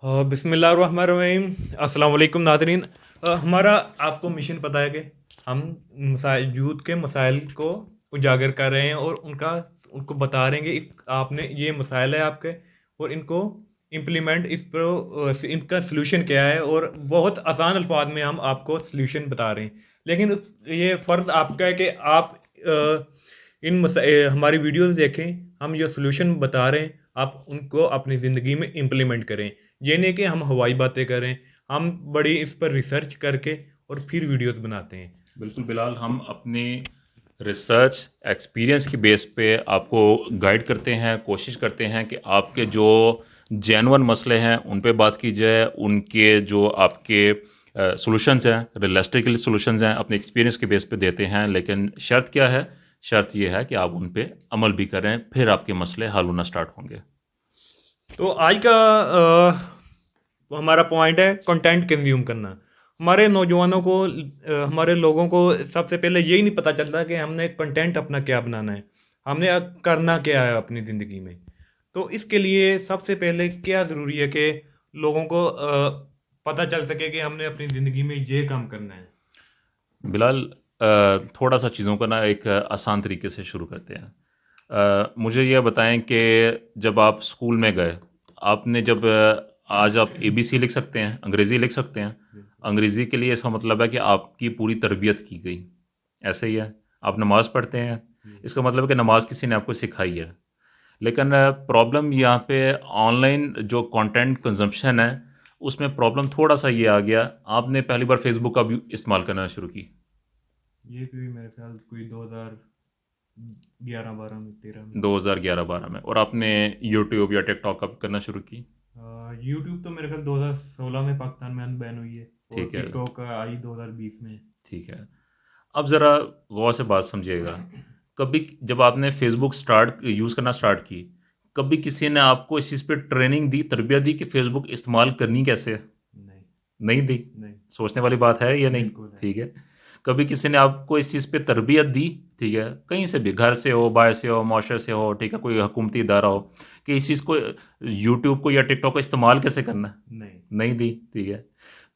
बिस्मिल्लाहिर्रहमानिर्रहीम। अस्सलाम वालेकुम नाज़रीन। हमारा आपको मिशन पता है कि हम यूथ के मसाइल को उजागर कर रहे हैं और उनको बता रहे हैं कि आपने ये मसाइल है आपके, और इनको इम्प्लीमेंट इनका सलूशन क्या है, और बहुत आसान अल्फाज में हम आपको सलूशन बता रहे हैं। लेकिन ये फ़र्ज़ आपका है कि आप हमारी वीडियोस देखें, हम जो सलूशन बता रहे हैं आप उनको अपनी ज़िंदगी में इम्प्लीमेंट करें। ये नहीं कि हम हवाई बातें करें, हम बड़ी इस पर रिसर्च करके और फिर वीडियोस बनाते हैं। बिल्कुल बिलाल, हम अपनी रिसर्च एक्सपीरियंस की बेस पे आपको गाइड करते हैं, कोशिश करते हैं कि आपके जो जेन्युइन मसले हैं उन पे बात की जाए, उनके जो आपके सॉल्यूशंस हैं, रियलिस्टिकल सॉल्यूशंस हैं, अपने एक्सपीरियंस के बेस पे देते हैं। लेकिन शर्त क्या है? शर्त ये है कि आप उन पे अमल भी करें, फिर आपके मसले हल होना स्टार्ट होंगे। तो आज का हमारा पॉइंट है कंटेंट कंज्यूम करना। हमारे नौजवानों को, हमारे लोगों को सबसे पहले यही नहीं पता चलता कि हमने कंटेंट अपना क्या बनाना है, हमने करना क्या है अपनी ज़िंदगी में। तो इसके लिए सबसे पहले क्या ज़रूरी है कि लोगों को पता चल सके कि हमने अपनी ज़िंदगी में ये काम करना है। बिलाल, थोड़ा सा चीज़ों को ना एक आसान तरीके से शुरू करते हैं। मुझे यह बताएं कि जब आप स्कूल में गए, आपने जब आज आप एबीसी लिख सकते हैं, अंग्रेज़ी लिख सकते हैं। अंग्रेज़ी के लिए इसका मतलब है कि आपकी पूरी तरबियत की गई। ऐसे ही है, आप नमाज़ पढ़ते हैं, इसका मतलब है कि नमाज़ किसी ने आपको सिखाई है। लेकिन प्रॉब्लम यहाँ पे ऑनलाइन जो कंटेंट कंजम्पशन है, उसमें प्रॉब्लम थोड़ा सा ये आ गया। आपने पहली बार फेसबुक का भी इस्तेमाल करना शुरू की ये कोई मेरे ख्याल कोई 2011 12 में 13 में। 2011-12 में, और आपने यूट्यूब या टिकटॉक कब करना शुरू की? यूट्यूब तो मेरे ख्याल 2016 में पाकिस्तान में अनबैन हुई है, और ठीक है। टिकटॉक आई 2020 में। ठीक है। अब ज़रा गौर से बात समझिएगा। कभी जब आपने फेसबुक स्टार्ट यूज़ करना स्टार्ट की, कभी किसी ने आपको इस चीज़ पे ट्रेनिंग दी, तरबियत दी कि फेसबुक इस्तेमाल करनी कैसे है? नहीं। नहीं दी। नहीं। सोचने वाली बात है या नहीं? बिल्कुल है। ठीक है। कभी किसी ने आपको इस चीज़ पे तरबियत दी, ठीक है, कहीं से भी, घर से हो, बाहर से हो, माशरे से हो, ठीक है, कोई हुकूमती इदारा हो, कि इस चीज़ को, यूट्यूब को या टिकटॉक को इस्तेमाल कैसे करना है? नहीं। नहीं दी। ठीक है।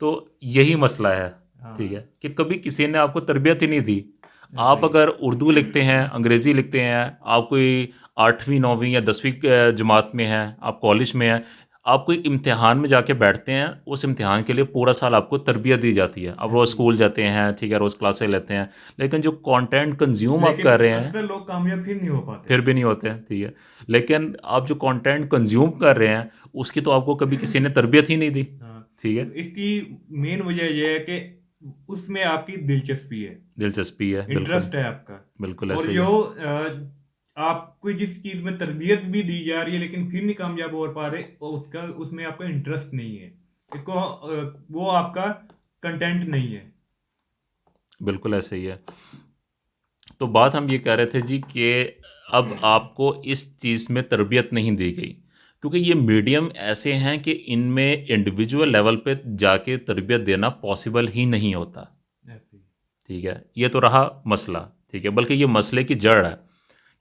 तो यही मसला है। ठीक हाँ। है, कि कभी किसी ने आपको तरबियत ही नहीं दी। ऐसा आप ही है। अगर उर्दू लिखते हैं, अंग्रेज़ी लिखते हैं, आप कोई 8वीं 9वीं या 10वीं जमात में हैं, आप कॉलेज में हैं, आप कोई इम्तिहान में जाके बैठते हैं, उस इम्तिहान के लिए पूरा साल आपको तरबियत दी जाती है। आप रोज़ ऐसा ही है। स्कूल जाते हैं, ठीक है, रोज़ क्लासें लेते हैं, लेकिन जो कंटेंट कंज्यूम आप लेकिन कर रहे हैं, अक्सर लोग कामयाब फिर नहीं हो पाते। फिर भी नहीं होते हैं। ठीक है। लेकिन आप जो कंटेंट कंज्यूम कर रहे हैं, उसकी तो आपको कभी किसी ने तरबियत ही नहीं दी। हाँ। ठीक तो है। इसकी मेन वजह यह है कि उसमें आपकी दिलचस्पी है, दिलचस्पी है, बिल्कुल। इंटरेस्ट है आपका। बिल्कुल और ऐसे ही जो है। आपको जिस चीज़ में तरबियत भी दी जा रही है लेकिन फिर नहीं कामयाब हो पा रहे, उसका उसमें आपका इंटरेस्ट नहीं है, इसको वो आपका कंटेंट नहीं है। बिल्कुल ऐसे ही है। तो बात हम ये कह रहे थे जी कि अब आपको इस चीज़ में तरबियत नहीं दी गई, क्योंकि ये मीडियम ऐसे हैं कि इनमें इंडिविजुअल लेवल पे जाके तरबियत देना पॉसिबल ही नहीं होता। ऐसे ही। ठीक है, ये तो रहा मसला। ठीक है, बल्कि ये मसले की जड़ है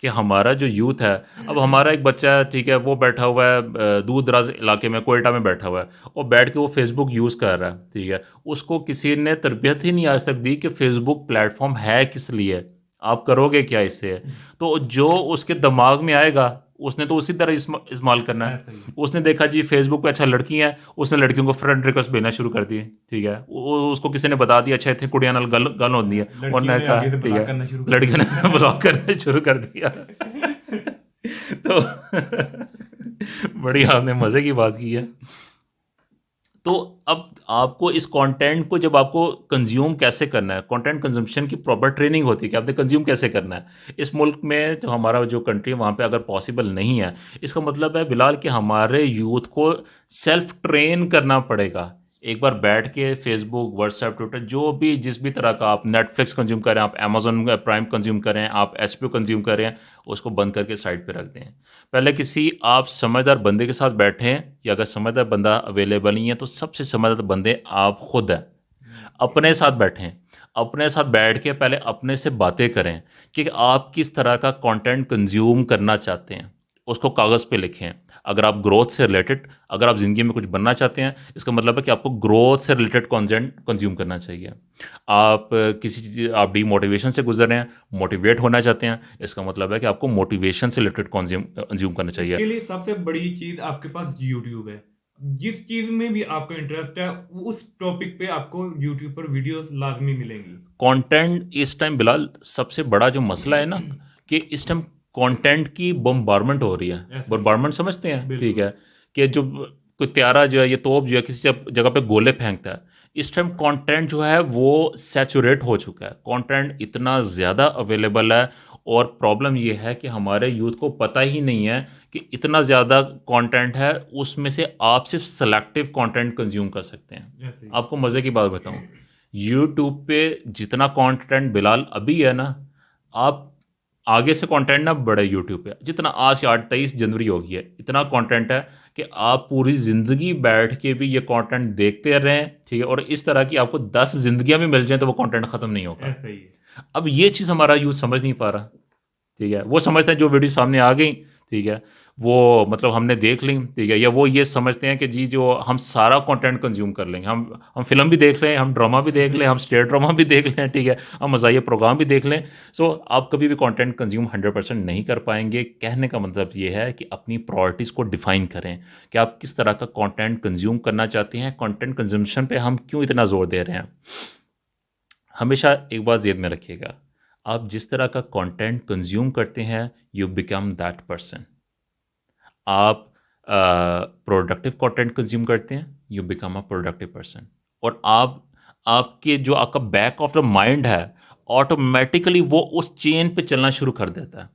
कि हमारा जो यूथ है, अब हमारा एक बच्चा है, ठीक है, वो बैठा हुआ है दूर दराज इलाके में, कोयटा में बैठा हुआ है, और बैठ के वो फेसबुक यूज़ कर रहा है। ठीक है, उसको किसी ने तरबियत ही नहीं आज तक दी कि फेसबुक प्लेटफॉर्म है किस लिए, आप करोगे क्या इससे। तो जो उसके दिमाग में आएगा, उसने तो उसी तरह इस्तेमाल करना है। ऐसा ही। उसने देखा जी फेसबुक पे अच्छा लड़की हैं, उसने लड़कियों को फ्रेंड रिक्वेस्ट भेजना शुरू कर दिए। ठीक है, उसको किसी ने बता दिया अच्छा इतने कुड़ियां नाल गल गल होती है, लड़कियों उन्होंने ने कहा आगे से ठीक ब्लॉक है, करना शुरू कर लड़कियों दिया। ने ब्लॉक करना शुरू कर दिया। तो बड़ी आपने मज़े की बात की है। तो अब आपको इस कंटेंट को जब आपको कंज्यूम कैसे करना है, कंटेंट कंजम्पशन की प्रॉपर ट्रेनिंग होती है कि आपने कंज्यूम कैसे करना है। इस मुल्क में जो हमारा जो कंट्री है वहाँ पे अगर पॉसिबल नहीं है, इसका मतलब है बिलाल कि हमारे यूथ को सेल्फ ट्रेन करना पड़ेगा। एक बार बैठ के फेसबुक, व्हाट्सएप, ट्विटर, जो भी जिस भी तरह का आप नेटफ्लिक्स कंज्यूम करें, आप अमेजोन प्राइम कंज्यूम करें, आप एचपीओ कंज्यूम करें, उसको बंद करके साइड पे रख दें। पहले किसी आप समझदार बंदे के साथ बैठें, या अगर समझदार बंदा अवेलेबल नहीं है तो सबसे समझदार बंदे आप खुद हैं। अपने साथ बैठें, अपने साथ बैठ के पहले अपने से बातें करें कि आप किस तरह का कंटेंट कंज्यूम करना चाहते हैं। उसको कागज़ पे लिखें। अगर आप ग्रोथ से रिलेटेड, अगर आप ज़िंदगी में कुछ बनना चाहते हैं, इसका मतलब है कि आपको ग्रोथ से रिलेटेड कंटेंट कंज्यूम करना चाहिए। आप किसी चीज़, आप डीमोटिवेशन से गुजर रहे हैं, मोटिवेट होना चाहते हैं, इसका मतलब है कि आपको मोटिवेशन से रिलेटेड कंज्यूम करना चाहिए। इसके लिए सबसे बड़ी चीज आपके पास यूट्यूब है। जिस चीज में भी आपको इंटरेस्ट है उस टॉपिक पे आपको यूट्यूब पर वीडियोस लाजमी मिलेंगी। कंटेंट इस टाइम बिलाल सबसे बड़ा जो मसला है ना, कि इस टाइम कंटेंट की बम्बारमेंट हो रही है। ऐसे ही बम्बारमेंट समझते हैं, ठीक बिल्कुल। है, कि जो कोई त्यारा जो है, ये तोप जो है किसी जगह पे गोले फेंकता है। इस टाइम कंटेंट जो है वो सैचुरेट हो चुका है, कंटेंट इतना ज़्यादा अवेलेबल है। और प्रॉब्लम ये है कि हमारे यूथ को पता ही नहीं है कि इतना ज़्यादा कंटेंट है, उसमें से आप सिर्फ सेलेक्टिव कंटेंट कंज्यूम कर सकते हैं। ऐसे ही आपको मज़े की बात बताऊं, यूट्यूब पे जितना कंटेंट बिलाल अभी है ना, आप आगे से कंटेंट ना बढ़े यूट्यूब पे, जितना आज 23 जनवरी हो गई है, इतना कंटेंट है कि आप पूरी ज़िंदगी बैठ के भी ये कंटेंट देखते रहें, ठीक है, और इस तरह की आपको 10 जिंदगियां भी मिल जाएं तो वो कंटेंट ख़त्म नहीं होगा। ऐसे ही है। अब ये चीज़ हमारा यूथ समझ नहीं पा रहा, ठीक है। वो समझते हैं जो वीडियो सामने आ गई, ठीक है, वो मतलब हमने देख ली, ठीक है, या वो ये समझते हैं कि जी जो हम सारा कंटेंट कंज्यूम कर लेंगे, हम फिल्म भी देख लें, हम ड्रामा भी देख लें, हम स्टेट ड्रामा भी देख लें, ठीक है, हम मज़ाहिया प्रोग्राम भी देख लें। सो आप कभी भी कंटेंट कंज्यूम 100% नहीं कर पाएंगे। कहने का मतलब ये है कि अपनी प्रायोरिटीज़ को डिफाइन करें कि आप किस तरह का कंटेंट कंज्यूम करना चाहते हैं, कंटेंट कंजम्पशन पे हम क्यों इतना ज़ोर दे रहे हैं। हमेशा एक बात ज़हन में रखिएगा, आप जिस तरह का कंटेंट कंज्यूम करते हैं, यू बिकम दैट पर्सन। आप प्रोडक्टिव कंटेंट कंज्यूम करते हैं, you become a productive person. और आपके जो आपका बैक ऑफ द माइंड है, ऑटोमेटिकली वो उस चेन पे चलना शुरू कर देता है।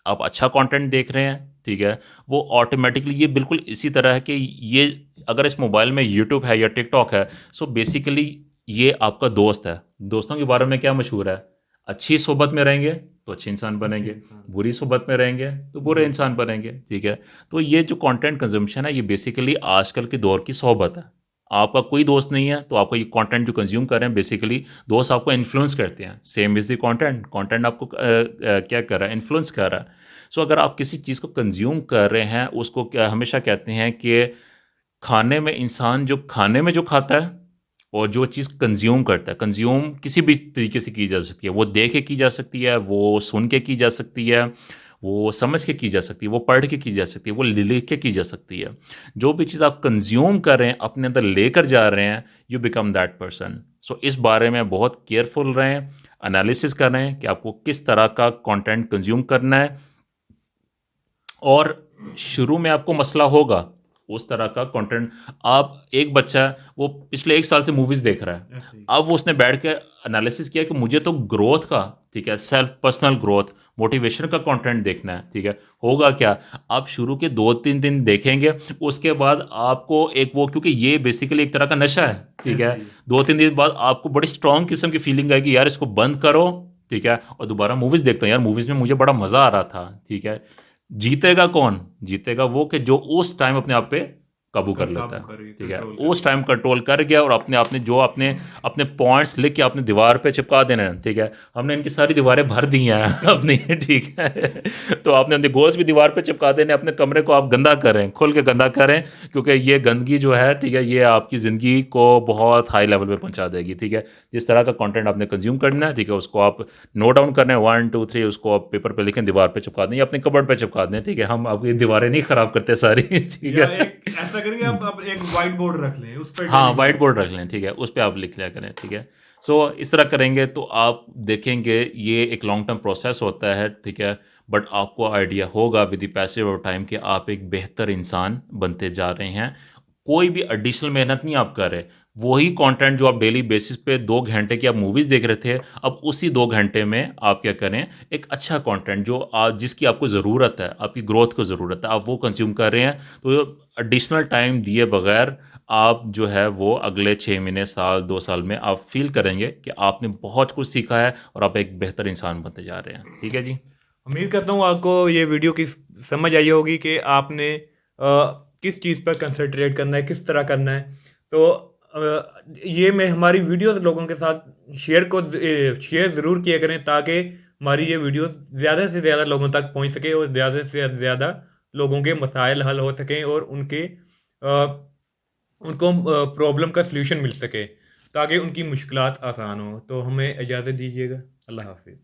आप अच्छा कंटेंट देख रहे हैं, ठीक है, वो ऑटोमेटिकली, ये बिल्कुल इसी तरह है कि ये अगर इस मोबाइल में यूट्यूब है या टिकटॉक है, सो बेसिकली ये आपका दोस्त है। दोस्तों के बारे में क्या मशहूर है, अच्छी सोबत में रहेंगे तो अच्छे इंसान अच्छे बनेंगे, इंसान बुरी सोबत में रहेंगे तो बुरे बुरे इंसान बनेंगे, ठीक है। तो ये जो कंटेंट कंजम्पशन है, ये बेसिकली आजकल के दौर की सोबत है। आपका कोई दोस्त नहीं है तो आपका ये कंटेंट जो कंज्यूम कर रहे हैं, बेसिकली दोस्त आपको इन्फ्लुएंस करते हैं। Same is the content, content आपको क्या कर रहा है, इन्फ्लुएंस कर रहा है। सो अगर आप किसी चीज़ को कंज्यूम कर रहे हैं, उसको क्या हमेशा कहते हैं कि खाने में, इंसान जो खाने में जो खाता है और जो चीज़ कंज्यूम करता है, कंज्यूम किसी भी तरीके से की जा सकती है। वो देख के की जा सकती है, वो सुन के की जा सकती है, वो समझ के की जा सकती है, वो पढ़ के की जा सकती है, वो लिख के की जा सकती है। जो भी चीज़ आप कंज्यूम कर रहे हैं, अपने अंदर लेकर जा रहे हैं, यू बिकम दैट पर्सन। सो इस बारे में बहुत केयरफुल रहें, एनालिसिस करें कि आपको किस तरह का कंटेंट कंज्यूम करना है। और शुरू में आपको मसला होगा उस तरह का कंटेंट। आप, एक बच्चा है, वो पिछले 1 साल से मूवीज़ देख रहा है, ऐसे ही अब वो उसने बैठ के एनालिसिस किया कि मुझे तो ग्रोथ का, ठीक है, सेल्फ पर्सनल ग्रोथ, मोटिवेशन का कंटेंट देखना है, ठीक है। होगा क्या, आप शुरू के 2-3 दिन देखेंगे, उसके बाद आपको एक वो, क्योंकि ये बेसिकली एक तरह का नशा है, ठीक ऐसे है, ही 2-3 दिन बाद आपको बड़ी स्ट्रांग किस्म की फीलिंग आएगी, यार इसको बंद करो, ठीक है, और दोबारा मूवीज़ देखता हूँ, यार मूवीज़ में मुझे बड़ा मज़ा आ रहा था, ठीक है। जीतेगा कौन, जीतेगा वो कि जो उस टाइम अपने आप पे काबू कर लेता काबू है, करे, ठीक है, कंट्रोल कर उस ले। टाइम कंट्रोल कर गया और अपने आपने जो अपने अपने पॉइंट्स लिख के अपने दीवार पे चिपका देने हैं, ठीक है। हमने इनकी सारी दीवारें भर दी हैं अपनी, ठीक है। तो आपने अपने गोल्स भी दीवार पे चिपका देने, अपने कमरे को आप गंदा करें, खुल के गंदा करें, क्योंकि ये गंदगी जो है, ठीक है, ये आपकी ज़िंदगी को बहुत हाई लेवल पे पहुंचा देगी, ठीक है। जिस तरह का कंटेंट आपने कंज्यूम करना है, ठीक है, उसको आप नोट डाउन करना है, 1 2 3, उसको आप पेपर पे लिखें, दीवार पे चिपका दें या अपने कबर्ड पे चिपका दें, ठीक है। हम आपकी दीवारें नहीं ख़राब करते सारी, ठीक या है। एक ऐसा करिए, आप अब एक व्हाइट बोर्ड रख लें, उस पर हाँ, डेली व्हाइट लिखें। बोर्ड रख लें, ठीक है, उस पे आप लिख लिया करें, ठीक है। सो इस तरह करेंगे तो आप देखेंगे ये एक लॉन्ग टर्म प्रोसेस होता है, ठीक है, बट आपको आइडिया होगा with the passage of time कि आप एक बेहतर इंसान बनते जा रहे हैं। कोई भी एडिशनल मेहनत नहीं आप कर रहे। वही कंटेंट जो आप डेली बेसिस पे 2 घंटे की आप मूवीज़ देख रहे थे, अब उसी 2 घंटे में आप क्या करें, एक अच्छा कंटेंट जो जिसकी आपको ज़रूरत है, आपकी ग्रोथ को ज़रूरत है, आप वो कंज्यूम कर रहे हैं। तो एडिशनल टाइम दिए बगैर आप जो है वो अगले 6 महीने, साल, 2 साल में आप फील करेंगे कि आपने बहुत कुछ सीखा है और आप एक बेहतर इंसान बनते जा रहे हैं, ठीक है जी। उम्मीद करता हूँ आपको ये वीडियो की समझ आई होगी कि आपने किस चीज़ पर कंसंट्रेट करना है, किस तरह करना है। तो ये मैं हमारी वीडियोस लोगों के साथ शेयर ज़रूर किया करें, ताकि हमारी ये वीडियो ज़्यादा से ज़्यादा लोगों तक पहुंच सके और ज़्यादा से ज़्यादा लोगों के मसाइल हल हो सकें और उनको प्रॉब्लम का सल्यूशन मिल सके, ताकि उनकी मुश्किलात आसान हो। तो हमें इजाज़त दीजिएगा। अल्लाह हाफिज़।